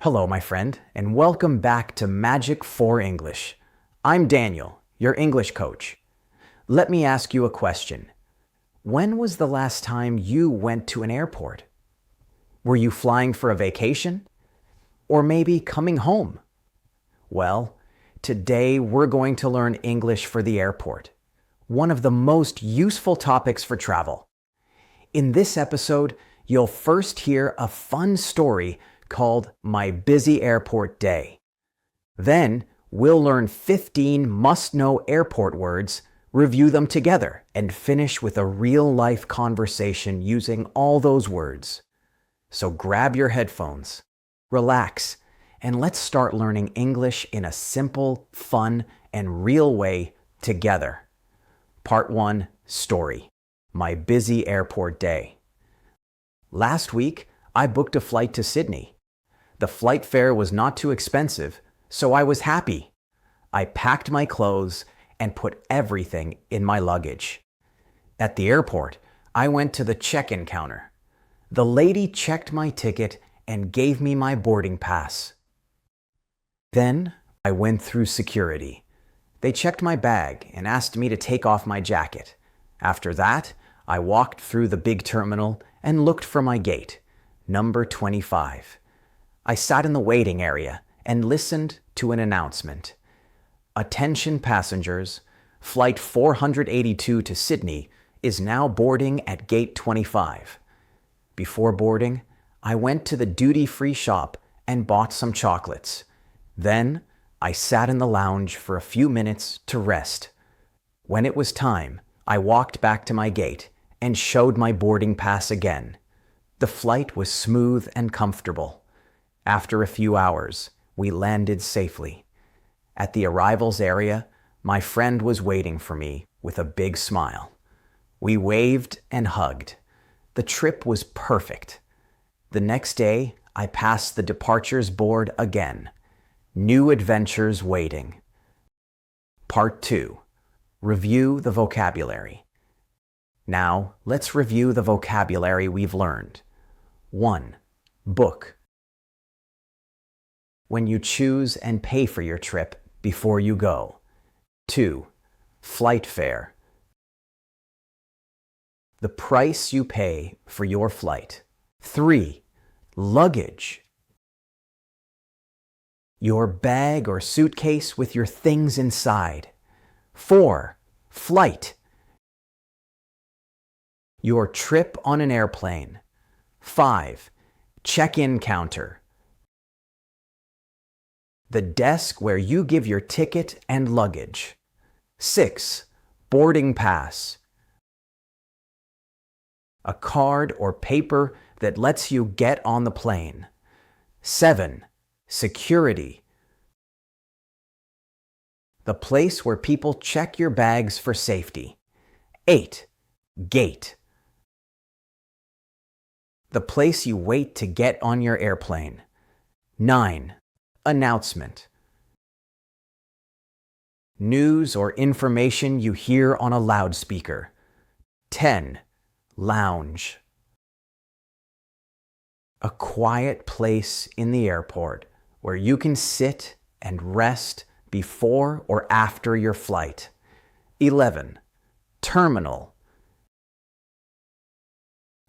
Hello, my friend, and welcome back to Magic for English. I'm Daniel, your English coach. Let me ask you a question. When was the last time you went to an airport? Were you flying for a vacation? Or maybe coming home? Well, today we're going to learn English for the airport, one of the most useful topics for travel. In this episode, you'll first hear a fun story called My Busy Airport Day. Then, we'll learn 15 must-know airport words, review them together, and finish with a real-life conversation using all those words. So grab your headphones, relax, and let's start learning English in a simple, fun, and real way together. Part 1, Story. My Busy Airport Day. Last week, I booked a flight to Sydney. The flight fare was not too expensive, so I was happy. I packed my clothes and put everything in my luggage. At the airport, I went to the check-in counter. The lady checked my ticket and gave me my boarding pass. Then, I went through security. They checked my bag and asked me to take off my jacket. After that, I walked through the big terminal and looked for my gate, number 25. I sat in the waiting area and listened to an announcement. Attention passengers, Flight 482 to Sydney is now boarding at gate 25. Before boarding, I went to the duty-free shop and bought some chocolates. Then, I sat in the lounge for a few minutes to rest. When it was time, I walked back to my gate and showed my boarding pass again. The flight was smooth and comfortable. After a few hours, we landed safely. At the arrivals area, my friend was waiting for me with a big smile. We waved and hugged. The trip was perfect. The next day, I passed the departures board again. New adventures waiting. Part 2. Review the vocabulary. Now, let's review the vocabulary we've learned. 1. Book. When you choose and pay for your trip before you go. 2. Flight fare. The price you pay for your flight. 3. Luggage. Your bag or suitcase with your things inside. 4. Flight. Your trip on an airplane. 5. Check-in counter. The desk where you give your ticket and luggage. 6. Boarding pass. A card or paper that lets you get on the plane. 7. Security. The place where people check your bags for safety. 8. Gate. The place you wait to get on your airplane. 9. Announcement. News or information you hear on a loudspeaker. 10. Lounge. A quiet place in the airport where you can sit and rest before or after your flight. 11. Terminal.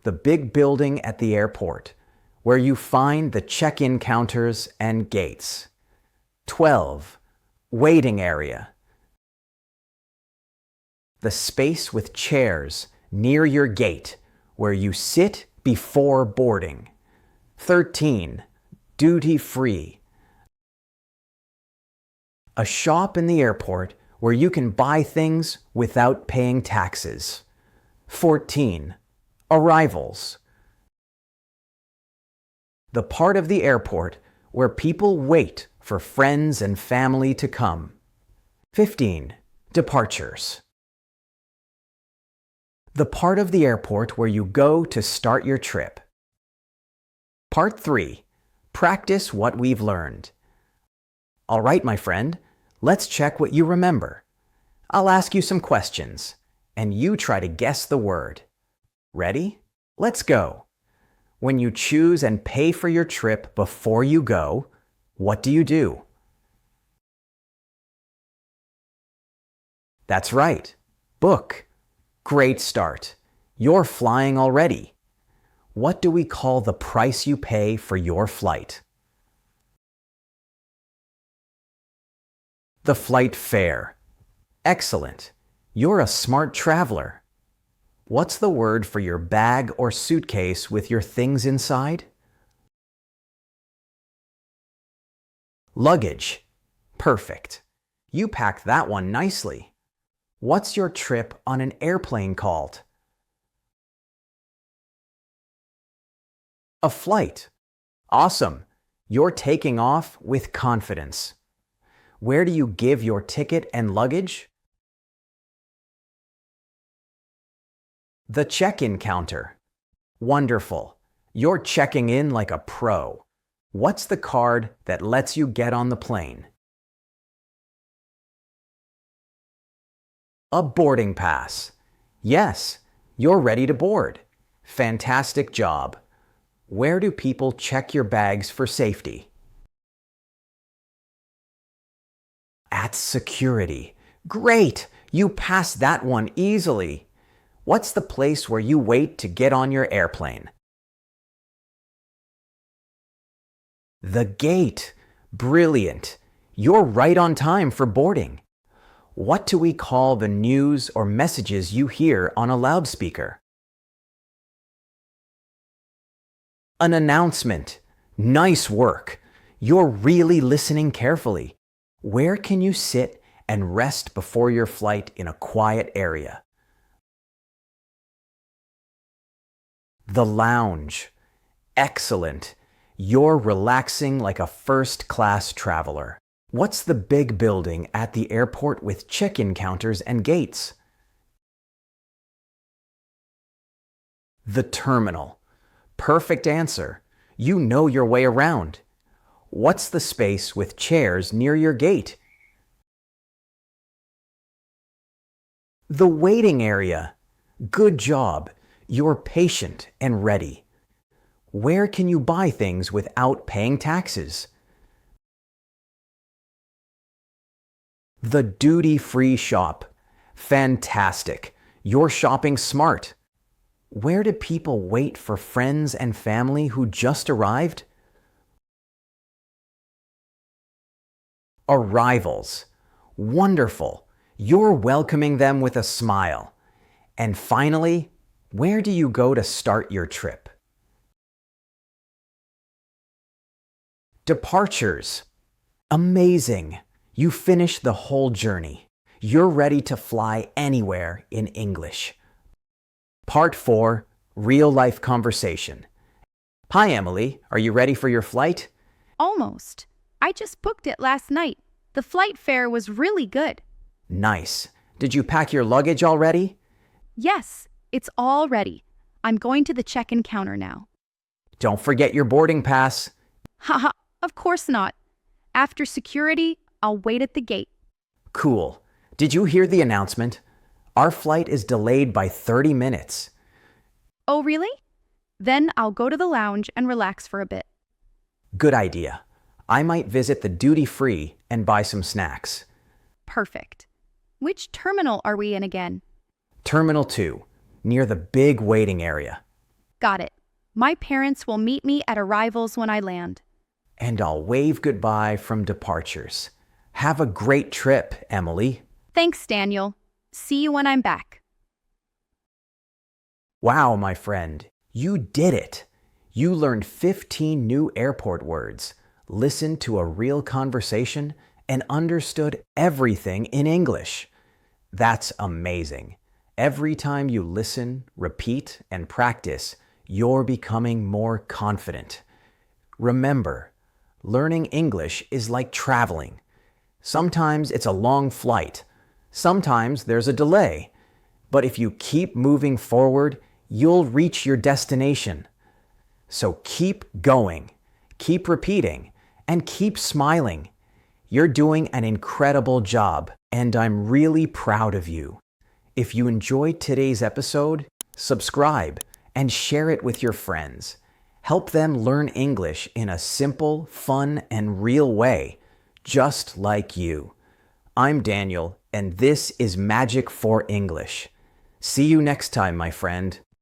The big building at the airport where you find the check-in counters and gates. 12. Waiting area. The space with chairs near your gate where you sit before boarding. 13. Duty-free. A shop in the airport where you can buy things without paying taxes. 14. Arrivals. The part of the airport where people wait for friends and family to come. 15. Departures. The part of the airport where you go to start your trip. Part 3. Practice what we've learned. All right, my friend, let's check what you remember. I'll ask you some questions, and you try to guess the word. Ready? Let's go. When you choose and pay for your trip before you go, what do? That's right. Book. Great start. You're flying already. What do we call the price you pay for your flight? The flight fare. Excellent. You're a smart traveler. What's the word for your bag or suitcase with your things inside? Luggage. Perfect. You packed that one nicely. What's your trip on an airplane called? A flight. Awesome. You're taking off with confidence. Where do you give your ticket and luggage? The check-in counter. Wonderful. You're checking in like a pro. What's the card that lets you get on the plane? A boarding pass. Yes, you're ready to board. Fantastic job. Where do people check your bags for safety? At security. Great! You passed that one easily. What's the place where you wait to get on your airplane? The gate. Brilliant. You're right on time for boarding. What do we call the news or messages you hear on a loudspeaker? An announcement. Nice work. You're really listening carefully. Where can you sit and rest before your flight in a quiet area? The lounge. Excellent. You're relaxing like a first-class traveler. What's the big building at the airport with check-in counters and gates? The terminal. Perfect answer. You know your way around. What's the space with chairs near your gate? The waiting area. Good job. You're patient and ready. Where can you buy things without paying taxes? The duty-free shop. Fantastic. You're shopping smart. Where do people wait for friends and family who just arrived? Arrivals. Wonderful. You're welcoming them with a smile. And finally, where do you go to start your trip? Departures. Amazing. You finished the whole journey. You're ready to fly anywhere in English. Part 4, Real-Life Conversation. Hi, Emily. Are you ready for your flight? Almost. I just booked it last night. The flight fare was really good. Nice. Did you pack your luggage already? Yes, it's all ready. I'm going to the check-in counter now. Don't forget your boarding pass. Haha, of course not. After security, I'll wait at the gate. Cool. Did you hear the announcement? Our flight is delayed by 30 minutes. Oh, really? Then I'll go to the lounge and relax for a bit. Good idea. I might visit the duty-free and buy some snacks. Perfect. Which terminal are we in again? Terminal 2, near the big waiting area. Got it. My parents will meet me at arrivals when I land. And I'll wave goodbye from departures. Have a great trip, Emily. Thanks, Daniel. See you when I'm back. Wow, my friend, you did it. You learned 15 new airport words, listened to a real conversation, and understood everything in English. That's amazing. Every time you listen, repeat, and practice, you're becoming more confident. Remember, learning English is like traveling. Sometimes it's a long flight. Sometimes there's a delay. But if you keep moving forward, you'll reach your destination. So keep going, keep repeating, and keep smiling. You're doing an incredible job, and I'm really proud of you. If you enjoyed today's episode, subscribe and share it with your friends. Help them learn English in a simple, fun, and real way, just like you. I'm Daniel, and this is Magic for English. See you next time, my friend.